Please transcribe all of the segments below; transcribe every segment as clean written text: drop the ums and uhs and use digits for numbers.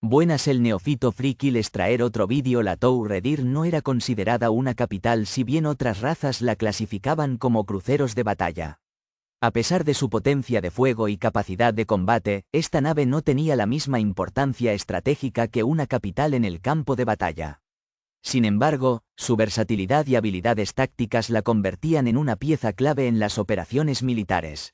Buenas, el neófito friki les traer otro vídeo. La Tour Redir no era considerada una capital, si bien otras razas la clasificaban como cruceros de batalla. A pesar de su potencia de fuego y capacidad de combate, esta nave no tenía la misma importancia estratégica que una capital en el campo de batalla. Sin embargo, su versatilidad y habilidades tácticas la convertían en una pieza clave en las operaciones militares.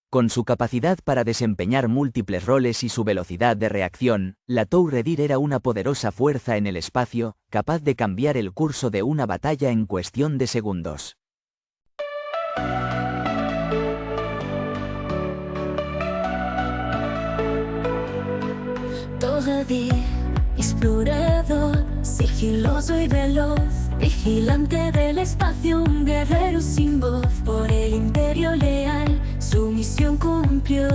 Con su capacidad para desempeñar múltiples roles y su velocidad de reacción, la Tour Redir era una poderosa fuerza en el espacio, capaz de cambiar el curso de una batalla en cuestión de segundos. Tour Redir, explorador, sigiloso y veloz, vigilante del espacio, un guerrero sin voz. Por el imperio leal, su misión cumplió.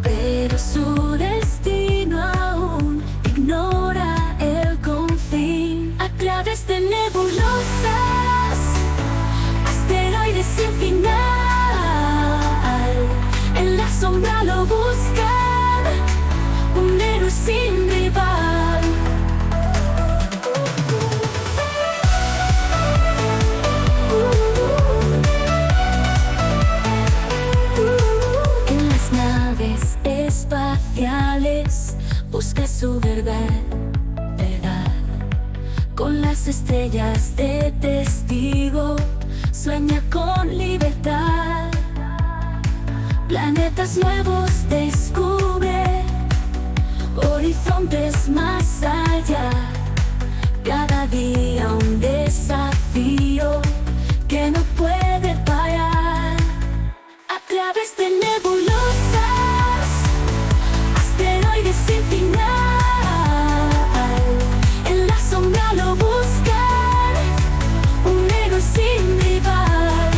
Pero su destino aún ignora el confín. A través de nebulosas, asteroides sin final, en la sombra lo buscan, un héroe sin rival. En las naves espaciales busca su verdad. Con las estrellas de testigo sueña con libertad. Planetas nuevos descubre, horizontes más allá. Cada día un desafío que no puede parar. A través de nebulosas, asteroides sin final, en la sombra lo buscan, un héroe sin rival.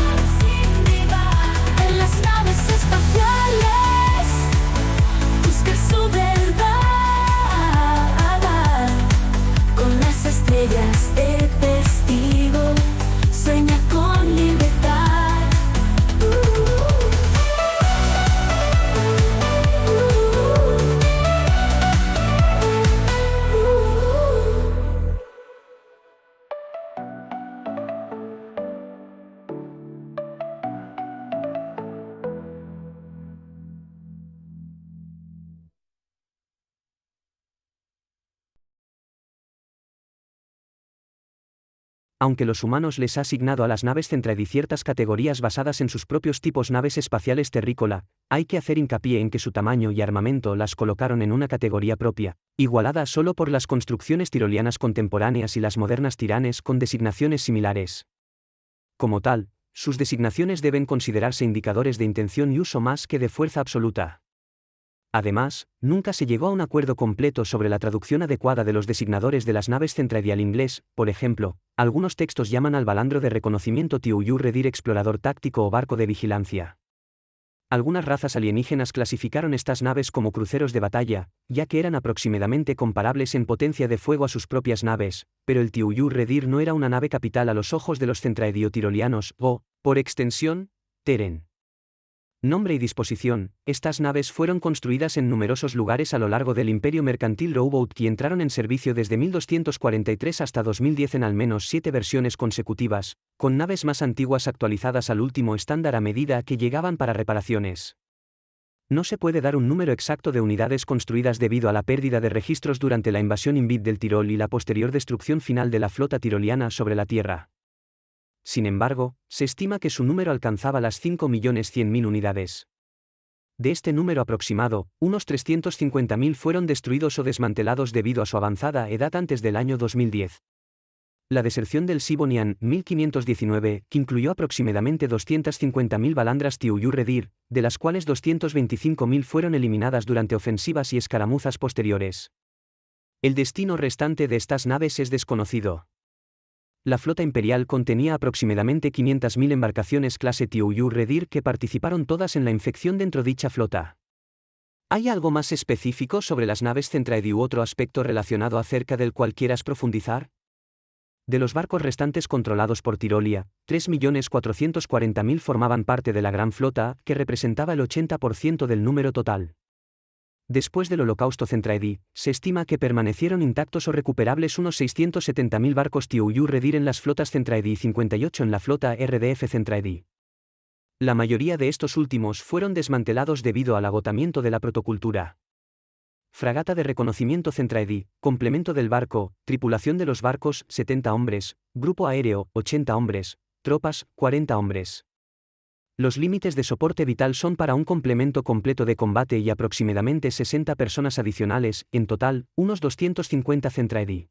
En las naves espaciales busca su verdad. Con las estrellas de testigo sueña con libertad. Aunque los humanos les ha asignado a las naves Centraedi ciertas categorías basadas en sus propios tipos naves espaciales terrícola, hay que hacer hincapié en que su tamaño y armamento las colocaron en una categoría propia, igualada solo por las construcciones tirolianas contemporáneas y las modernas tiranes con designaciones similares. Como tal, sus designaciones deben considerarse indicadores de intención y uso más que de fuerza absoluta. Además, nunca se llegó a un acuerdo completo sobre la traducción adecuada de los designadores de las naves Centraedi al inglés. Por ejemplo, algunos textos llaman al balandro de reconocimiento Tour Redir explorador táctico o barco de vigilancia. Algunas razas alienígenas clasificaron estas naves como cruceros de batalla, ya que eran aproximadamente comparables en potencia de fuego a sus propias naves, pero el Tour Redir no era una nave capital a los ojos de los centraediotirolianos, o, por extensión, Terran. Nombre y disposición: estas naves fueron construidas en numerosos lugares a lo largo del Imperio Mercantil Rowboat y entraron en servicio desde 1243 hasta 2010 en al menos 7 versiones consecutivas, con naves más antiguas actualizadas al último estándar a medida que llegaban para reparaciones. No se puede dar un número exacto de unidades construidas debido a la pérdida de registros durante la invasión Invid del Tirol y la posterior destrucción final de la flota tiroliana sobre la Tierra. Sin embargo, se estima que su número alcanzaba las 5.100.000 unidades. De este número aproximado, unos 350.000 fueron destruidos o desmantelados debido a su avanzada edad antes del año 2010. La deserción del Sibonian 1519, que incluyó aproximadamente 250.000 balandras Tour Redir, de las cuales 225.000 fueron eliminadas durante ofensivas y escaramuzas posteriores. El destino restante de estas naves es desconocido. La flota imperial contenía aproximadamente 500.000 embarcaciones clase Tour Redir que participaron todas en la infección dentro dicha flota. ¿Hay algo más específico sobre las naves Centraedi u otro aspecto relacionado acerca del cual quieras profundizar? De los barcos restantes controlados por Tirolia, 3.440.000 formaban parte de la gran flota, que representaba el 80% del número total. Después del Holocausto Centraedi, se estima que permanecieron intactos o recuperables unos 670.000 barcos TUU Redir en las flotas Centraedi y 58 en la flota RDF Centraedi. La mayoría de estos últimos fueron desmantelados debido al agotamiento de la protocultura. Fragata de reconocimiento Centraedi, complemento del barco, tripulación de los barcos, 70 hombres, grupo aéreo, 80 hombres, tropas, 40 hombres. Los límites de soporte vital son para un complemento completo de combate y aproximadamente 60 personas adicionales, en total, unos 250 Centraedi.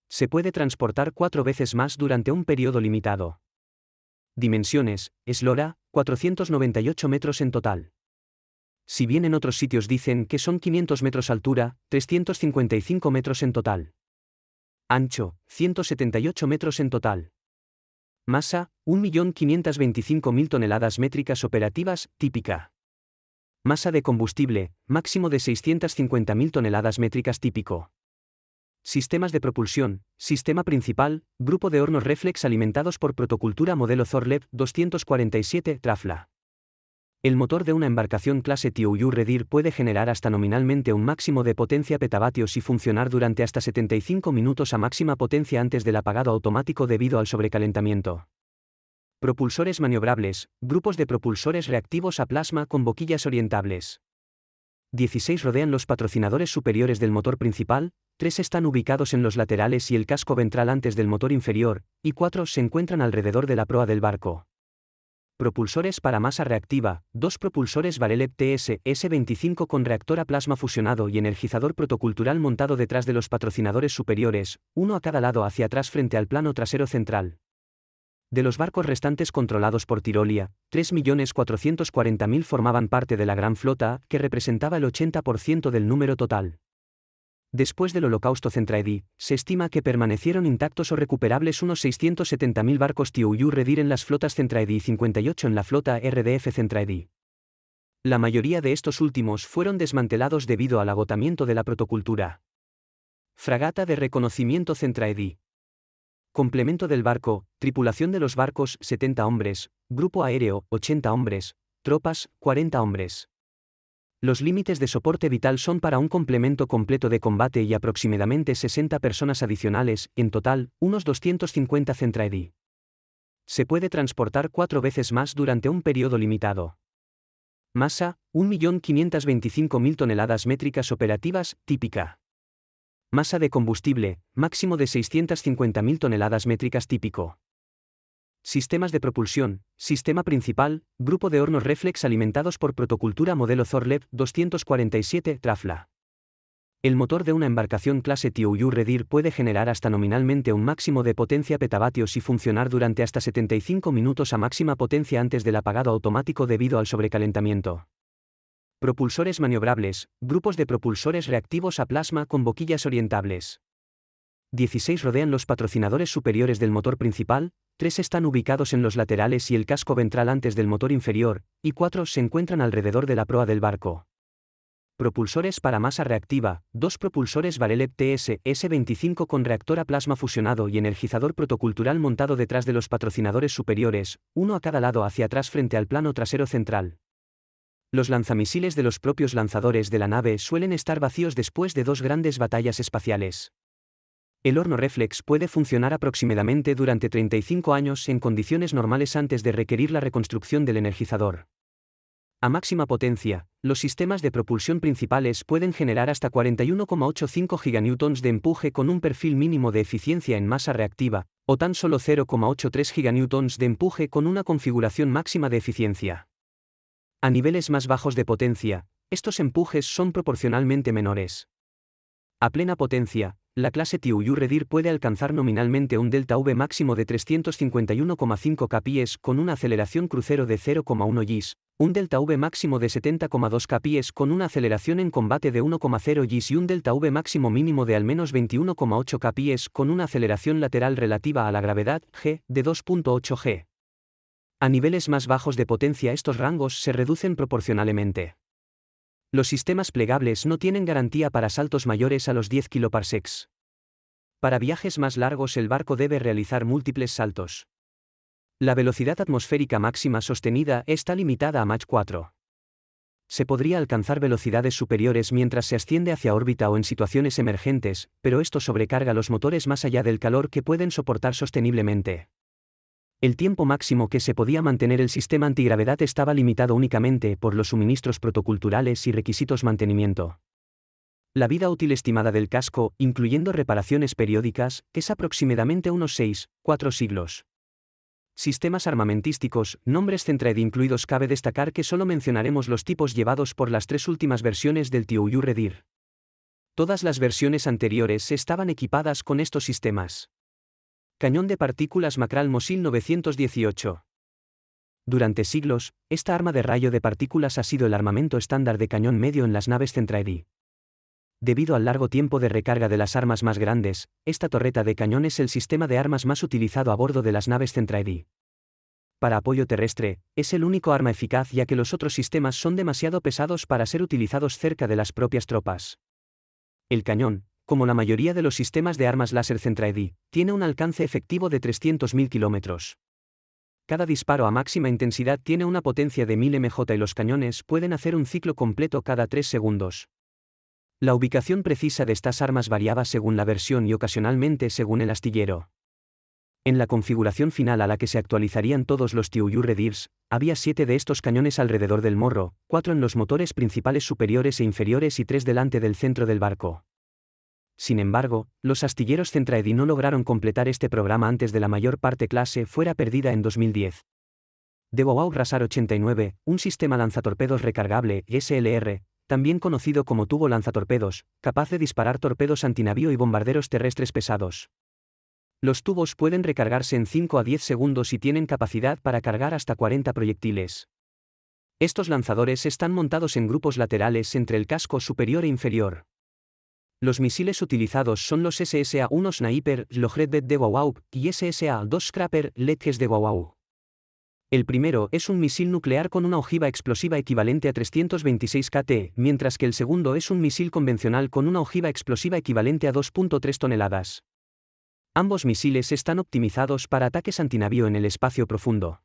Se puede transportar 4 veces más durante un periodo limitado. Dimensiones, eslora, 498 metros en total. Si bien en otros sitios dicen que son 500 metros altura, 355 metros en total. Ancho, 178 metros en total. Masa, 1.525.000 toneladas métricas operativas, típica. Masa de combustible, máximo de 650.000 toneladas métricas típico. Sistemas de propulsión, sistema principal, grupo de hornos reflex alimentados por protocultura modelo Thorlev 247 Trafla. El motor de una embarcación clase TUU Redir puede generar hasta nominalmente un máximo de potencia petavatios y funcionar durante hasta 75 minutos a máxima potencia antes del apagado automático debido al sobrecalentamiento. Propulsores maniobrables, grupos de propulsores reactivos a plasma con boquillas orientables. 16 rodean los patrocinadores superiores del motor principal, 3 están ubicados en los laterales y el casco ventral antes del motor inferior, y 4 se encuentran alrededor de la proa del barco. Propulsores para masa reactiva, 2 propulsores Varelep TS S25 con reactor a plasma fusionado y energizador protocultural montado detrás de los patrocinadores superiores, uno a cada lado hacia atrás frente al plano trasero central. De los barcos restantes controlados por Tirolia, 3.440.000 formaban parte de la gran flota, que representaba el 80% del número total. Después del Holocausto Centraedi, se estima que permanecieron intactos o recuperables unos 670.000 barcos TUU Redir en las flotas Centraedi y 58 en la flota RDF Centraedi. La mayoría de estos últimos fueron desmantelados debido al agotamiento de la protocultura. Fragata de reconocimiento Centraedi. Complemento del barco, tripulación de los barcos, 70 hombres, grupo aéreo, 80 hombres, tropas, 40 hombres. Los límites de soporte vital son para un complemento completo de combate y aproximadamente 60 personas adicionales, en total, unos 250 Centraedi. Se puede transportar 4 veces más durante un periodo limitado. Masa, 1.525.000 toneladas métricas operativas, típica. Masa de combustible, máximo de 650.000 toneladas métricas típico. Sistemas de propulsión, sistema principal, grupo de hornos reflex alimentados por protocultura modelo Thorlev 247 Trafla. El motor de una embarcación clase TUU Redir puede generar hasta nominalmente un máximo de potencia petavatios y funcionar durante hasta 75 minutos a máxima potencia antes del apagado automático debido al sobrecalentamiento. Propulsores maniobrables, grupos de propulsores reactivos a plasma con boquillas orientables. 16 rodean los patrocinadores superiores del motor principal, 3 están ubicados en los laterales y el casco ventral antes del motor inferior, y 4 se encuentran alrededor de la proa del barco. Propulsores para masa reactiva, 2 propulsores Varelep TS S25 con reactor a plasma fusionado y energizador protocultural montado detrás de los patrocinadores superiores, uno a cada lado hacia atrás frente al plano trasero central. Los lanzamisiles de los propios lanzadores de la nave suelen estar vacíos después de 2 grandes batallas espaciales. El horno reflex puede funcionar aproximadamente durante 35 años en condiciones normales antes de requerir la reconstrucción del energizador. A máxima potencia, los sistemas de propulsión principales pueden generar hasta 41,85 giganewtons de empuje con un perfil mínimo de eficiencia en masa reactiva, o tan solo 0,83 giganewtons de empuje con una configuración máxima de eficiencia. A niveles más bajos de potencia, estos empujes son proporcionalmente menores. A plena potencia, la clase TUU Redir puede alcanzar nominalmente un delta V máximo de 351,5 kPa con una aceleración crucero de 0,1 Gs, un delta V máximo de 70,2 kPa con una aceleración en combate de 1,0 Gs y un delta V máximo mínimo de al menos 21,8 kPa con una aceleración lateral relativa a la gravedad, g, de 2,8 G. A niveles más bajos de potencia estos rangos se reducen proporcionalmente. Los sistemas plegables no tienen garantía para saltos mayores a los 10 kPa. Para viajes más largos el barco debe realizar múltiples saltos. La velocidad atmosférica máxima sostenida está limitada a Mach 4. Se podría alcanzar velocidades superiores mientras se asciende hacia órbita o en situaciones emergentes, pero esto sobrecarga los motores más allá del calor que pueden soportar sosteniblemente. El tiempo máximo que se podía mantener el sistema antigravedad estaba limitado únicamente por los suministros protoculturales y requisitos mantenimiento. La vida útil estimada del casco, incluyendo reparaciones periódicas, es aproximadamente unos 4 siglos. Sistemas armamentísticos, nombres Centraed incluidos. Cabe destacar que solo mencionaremos los tipos llevados por las 3 últimas versiones del TOU Redir. Todas las versiones anteriores estaban equipadas con estos sistemas. Cañón de partículas Macral Mosil 918. Durante siglos, esta arma de rayo de partículas ha sido el armamento estándar de cañón medio en las naves Centraedi. Debido al largo tiempo de recarga de las armas más grandes, esta torreta de cañón es el sistema de armas más utilizado a bordo de las naves Centraedi. Para apoyo terrestre, es el único arma eficaz ya que los otros sistemas son demasiado pesados para ser utilizados cerca de las propias tropas. El cañón, como la mayoría de los sistemas de armas láser Centraedi, tiene un alcance efectivo de 300.000 kilómetros. Cada disparo a máxima intensidad tiene una potencia de 1000 mJ y los cañones pueden hacer un ciclo completo cada 3 segundos. La ubicación precisa de estas armas variaba según la versión y ocasionalmente según el astillero. En la configuración final a la que se actualizarían todos los TOU Redirs, había 7 de estos cañones alrededor del morro, 4 en los motores principales superiores e inferiores y 3 delante del centro del barco. Sin embargo, los astilleros Centraedi no lograron completar este programa antes de la mayor parte clase fuera perdida en 2010. DeWaw Rasar 89, un sistema lanzatorpedos recargable, SLR, también conocido como tubo lanzatorpedos, capaz de disparar torpedos antinavío y bombarderos terrestres pesados. Los tubos pueden recargarse en 5 a 10 segundos y tienen capacidad para cargar hasta 40 proyectiles. Estos lanzadores están montados en grupos laterales entre el casco superior e inferior. Los misiles utilizados son los SSA-1 Sniper Slogredbed de DeWaw y SSA-2 Scrapper Ledges de DeWaw. El primero es un misil nuclear con una ojiva explosiva equivalente a 326 kT, mientras que el segundo es un misil convencional con una ojiva explosiva equivalente a 2.3 toneladas. Ambos misiles están optimizados para ataques antinavío en el espacio profundo.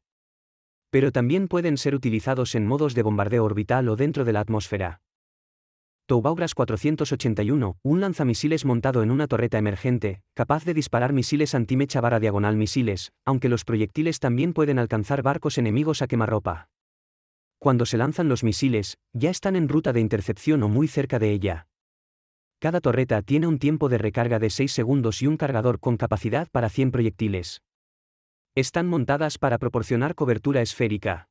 Pero también pueden ser utilizados en modos de bombardeo orbital o dentro de la atmósfera. Toubauras 481, un lanzamisiles montado en una torreta emergente, capaz de disparar misiles antimecha barra diagonal misiles, aunque los proyectiles también pueden alcanzar barcos enemigos a quemarropa. Cuando se lanzan los misiles, ya están en ruta de intercepción o muy cerca de ella. Cada torreta tiene un tiempo de recarga de 6 segundos y un cargador con capacidad para 100 proyectiles. Están montadas para proporcionar cobertura esférica.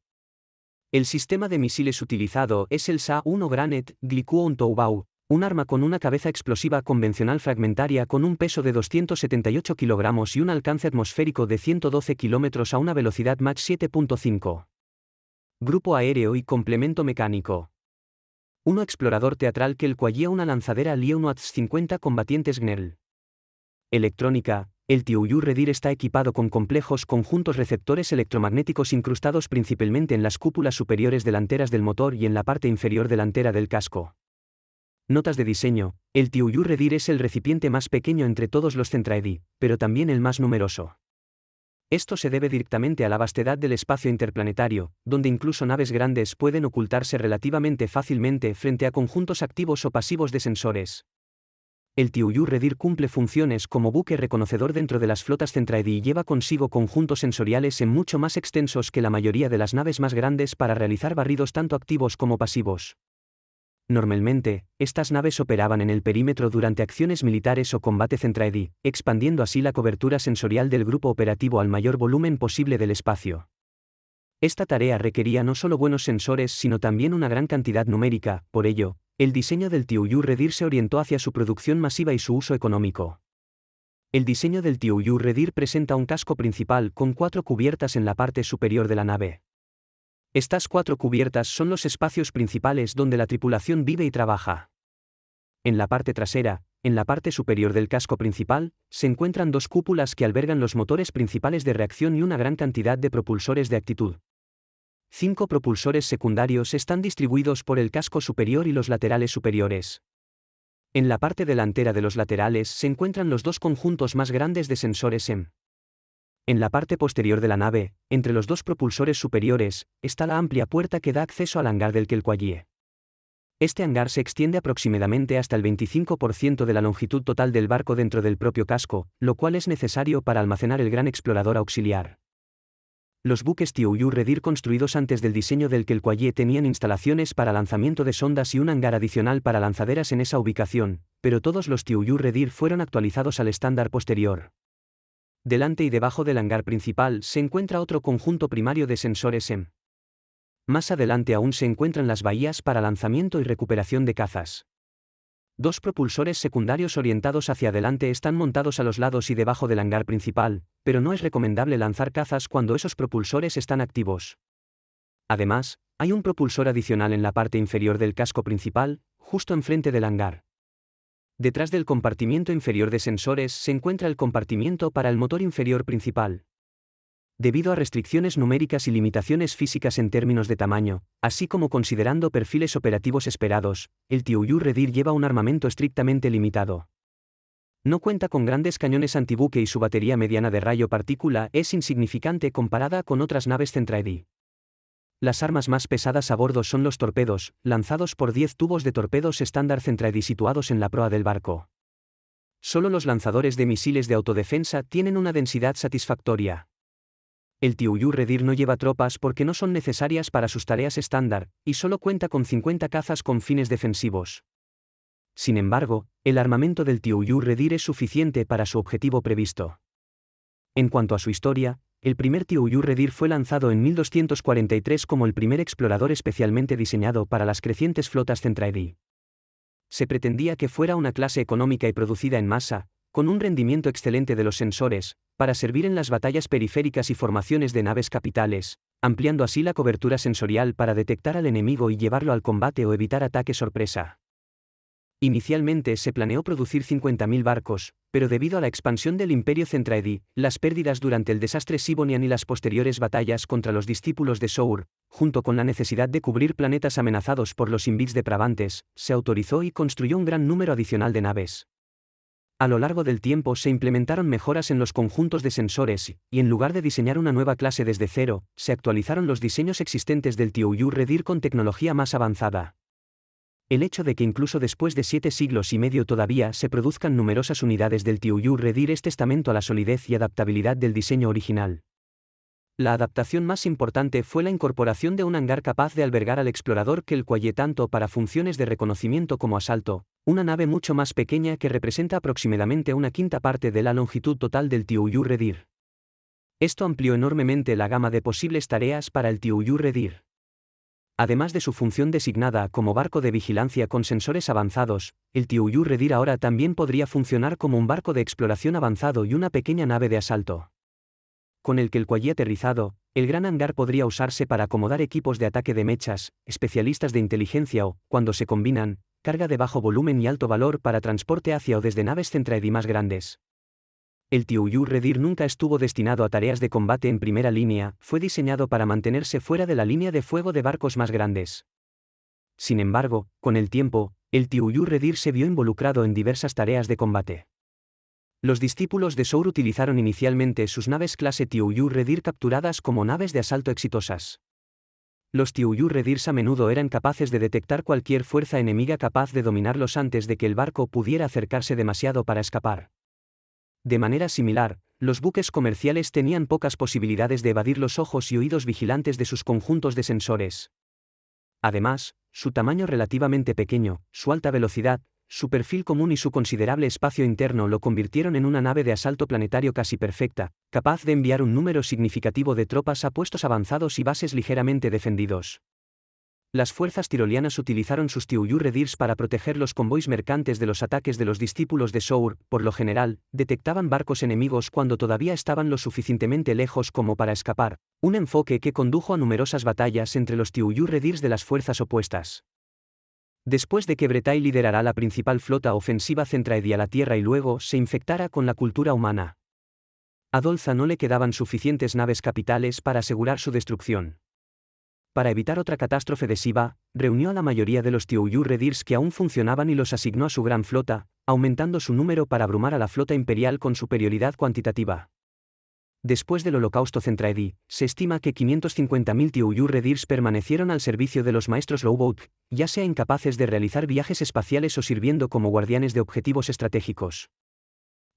El sistema de misiles utilizado es el SA-1 Granite Glycuon Toubau, un arma con una cabeza explosiva convencional fragmentaria con un peso de 278 kilogramos y un alcance atmosférico de 112 kilómetros a una velocidad Mach 7.5. Grupo aéreo y complemento mecánico. 1 explorador teatral que el cuallía una lanzadera Leonards 50 combatientes GNERL. Electrónica. El TOU Redir está equipado con complejos conjuntos receptores electromagnéticos incrustados principalmente en las cúpulas superiores delanteras del motor y en la parte inferior delantera del casco. Notas de diseño. El TOU Redir es el recipiente más pequeño entre todos los Centraedi, pero también el más numeroso. Esto se debe directamente a la vastedad del espacio interplanetario, donde incluso naves grandes pueden ocultarse relativamente fácilmente frente a conjuntos activos o pasivos de sensores. El TOU Redir cumple funciones como buque reconocedor dentro de las flotas Centraedi y lleva consigo conjuntos sensoriales mucho más extensos que la mayoría de las naves más grandes para realizar barridos tanto activos como pasivos. Normalmente, estas naves operaban en el perímetro durante acciones militares o combate Centraedi, expandiendo así la cobertura sensorial del grupo operativo al mayor volumen posible del espacio. Esta tarea requería no solo buenos sensores sino también una gran cantidad numérica, por ello, el diseño del TOU Redir se orientó hacia su producción masiva y su uso económico. El diseño del TOU Redir presenta un casco principal con 4 cubiertas en la parte superior de la nave. Estas 4 cubiertas son los espacios principales donde la tripulación vive y trabaja. En la parte trasera, en la parte superior del casco principal, se encuentran 2 cúpulas que albergan los motores principales de reacción y una gran cantidad de propulsores de actitud. 5 propulsores secundarios están distribuidos por el casco superior y los laterales superiores. En la parte delantera de los laterales se encuentran los 2 conjuntos más grandes de sensores EM. En la parte posterior de la nave, entre los 2 propulsores superiores, está la amplia puerta que da acceso al hangar del Quelquaye. Este hangar se extiende aproximadamente hasta el 25% de la longitud total del barco dentro del propio casco, lo cual es necesario para almacenar el gran explorador auxiliar. Los buques TUU Redir construidos antes del diseño del Quelquaye tenían instalaciones para lanzamiento de sondas y un hangar adicional para lanzaderas en esa ubicación, pero todos los TUU Redir fueron actualizados al estándar posterior. Delante y debajo del hangar principal se encuentra otro conjunto primario de sensores EM. Más adelante aún se encuentran las bahías para lanzamiento y recuperación de cazas. Dos propulsores secundarios orientados hacia adelante están montados a los lados y debajo del hangar principal, pero no es recomendable lanzar cazas cuando esos propulsores están activos. Además, hay un propulsor adicional en la parte inferior del casco principal, justo enfrente del hangar. Detrás del compartimiento inferior de sensores se encuentra el compartimiento para el motor inferior principal. Debido a restricciones numéricas y limitaciones físicas en términos de tamaño, así como considerando perfiles operativos esperados, el TUU Redir lleva un armamento estrictamente limitado. No cuenta con grandes cañones antibuque y su batería mediana de rayo partícula es insignificante comparada con otras naves Centraedi. Las armas más pesadas a bordo son los torpedos, lanzados por 10 tubos de torpedos estándar Centraedi situados en la proa del barco. Solo los lanzadores de misiles de autodefensa tienen una densidad satisfactoria. El TUU Redir no lleva tropas porque no son necesarias para sus tareas estándar, y solo cuenta con 50 cazas con fines defensivos. Sin embargo, el armamento del TUU Redir es suficiente para su objetivo previsto. En cuanto a su historia, el primer TUU Redir fue lanzado en 1243 como el primer explorador especialmente diseñado para las crecientes flotas Centraedi. Se pretendía que fuera una clase económica y producida en masa, con un rendimiento excelente de los sensores, para servir en las batallas periféricas y formaciones de naves capitales, ampliando así la cobertura sensorial para detectar al enemigo y llevarlo al combate o evitar ataque sorpresa. Inicialmente se planeó producir 50.000 barcos, pero debido a la expansión del Imperio Centraedi, las pérdidas durante el desastre Sibonian y las posteriores batallas contra los discípulos de Sour, junto con la necesidad de cubrir planetas amenazados por los invits depravantes, se autorizó y construyó un gran número adicional de naves. A lo largo del tiempo se implementaron mejoras en los conjuntos de sensores y, en lugar de diseñar una nueva clase desde cero, se actualizaron los diseños existentes del TUU Redir con tecnología más avanzada. El hecho de que incluso después de 7 siglos y medio todavía se produzcan numerosas unidades del TUU Redir es testamento a la solidez y adaptabilidad del diseño original. La adaptación más importante fue la incorporación de un hangar capaz de albergar al explorador Quelquaye tanto para funciones de reconocimiento como asalto, una nave mucho más pequeña que representa aproximadamente una quinta parte de la longitud total del TUU Redir. Esto amplió enormemente la gama de posibles tareas para el TUU Redir. Además de su función designada como barco de vigilancia con sensores avanzados, el TUU Redir ahora también podría funcionar como un barco de exploración avanzado y una pequeña nave de asalto. Con el Quelquaye aterrizado, el gran hangar podría usarse para acomodar equipos de ataque de mechas, especialistas de inteligencia o, cuando se combinan, carga de bajo volumen y alto valor para transporte hacia o desde naves Centraedi más grandes. El TUU Redir nunca estuvo destinado a tareas de combate en primera línea, fue diseñado para mantenerse fuera de la línea de fuego de barcos más grandes. Sin embargo, con el tiempo, el TUU Redir se vio involucrado en diversas tareas de combate. Los discípulos de Sour utilizaron inicialmente sus naves clase TUU Redir capturadas como naves de asalto exitosas. Los TUU Redirs a menudo eran capaces de detectar cualquier fuerza enemiga capaz de dominarlos antes de que el barco pudiera acercarse demasiado para escapar. De manera similar, los buques comerciales tenían pocas posibilidades de evadir los ojos y oídos vigilantes de sus conjuntos de sensores. Además, su tamaño relativamente pequeño, su alta velocidad, su perfil común y su considerable espacio interno lo convirtieron en una nave de asalto planetario casi perfecta, capaz de enviar un número significativo de tropas a puestos avanzados y bases ligeramente defendidos. Las fuerzas tirolianas utilizaron sus TUU Redirs para proteger los convoys mercantes de los ataques de los discípulos de Sour. Por lo general, detectaban barcos enemigos cuando todavía estaban lo suficientemente lejos como para escapar, un enfoque que condujo a numerosas batallas entre los TUU Redirs de las fuerzas opuestas. Después de que Bretai liderara la principal flota ofensiva Centraedi a la Tierra y luego se infectara con la cultura humana, a Dolza no le quedaban suficientes naves capitales para asegurar su destrucción. Para evitar otra catástrofe de Siva, reunió a la mayoría de los TUU Redirs que aún funcionaban y los asignó a su gran flota, aumentando su número para abrumar a la flota imperial con superioridad cuantitativa. Después del Holocausto Centraedi, se estima que 550.000 Tiouyur-Redirs permanecieron al servicio de los maestros Lowboat, ya sea incapaces de realizar viajes espaciales o sirviendo como guardianes de objetivos estratégicos.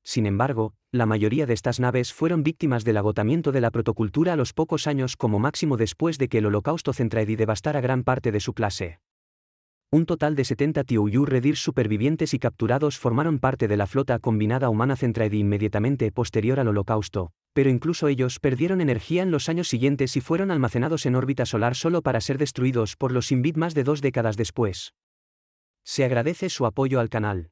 Sin embargo, la mayoría de estas naves fueron víctimas del agotamiento de la protocultura a los pocos años como máximo después de que el Holocausto Centraedi devastara gran parte de su clase. Un total de 70 Tiouyur-Redirs supervivientes y capturados formaron parte de la flota combinada humana Centraedi inmediatamente posterior al Holocausto, pero incluso ellos perdieron energía en los años siguientes y fueron almacenados en órbita solar solo para ser destruidos por los Sinbit más de 2 décadas después. Se agradece su apoyo al canal.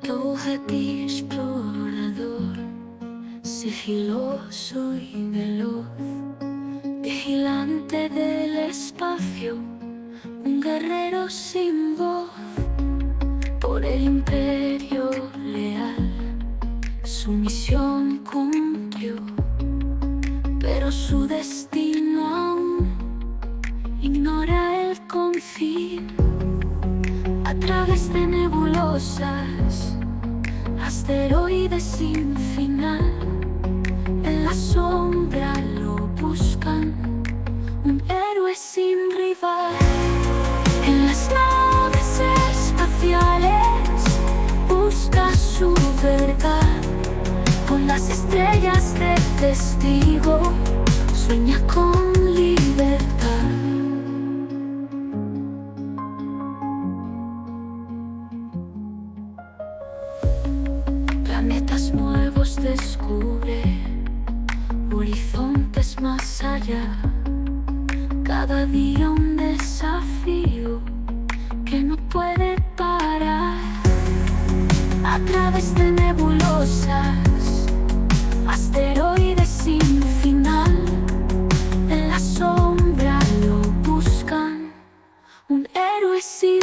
Tauhati explorador, sigiloso y veloz, vigilante del espacio, un guerrero sin voz, por el imperio leal, su misión cumplió, pero su destino aún ignora el confín. A través de nebulosas, asteroides sin final, en la sombra lo buscan, un héroe sin rival. En las naves espaciales busca su verdad, con las estrellas de testigo sueña con libertad. Planetas nuevos descubre, horizontes más allá, cada día un desafío que no puede parar. A través de nebulosas, asteroides sin final, en la sombra lo buscan, un héroe sin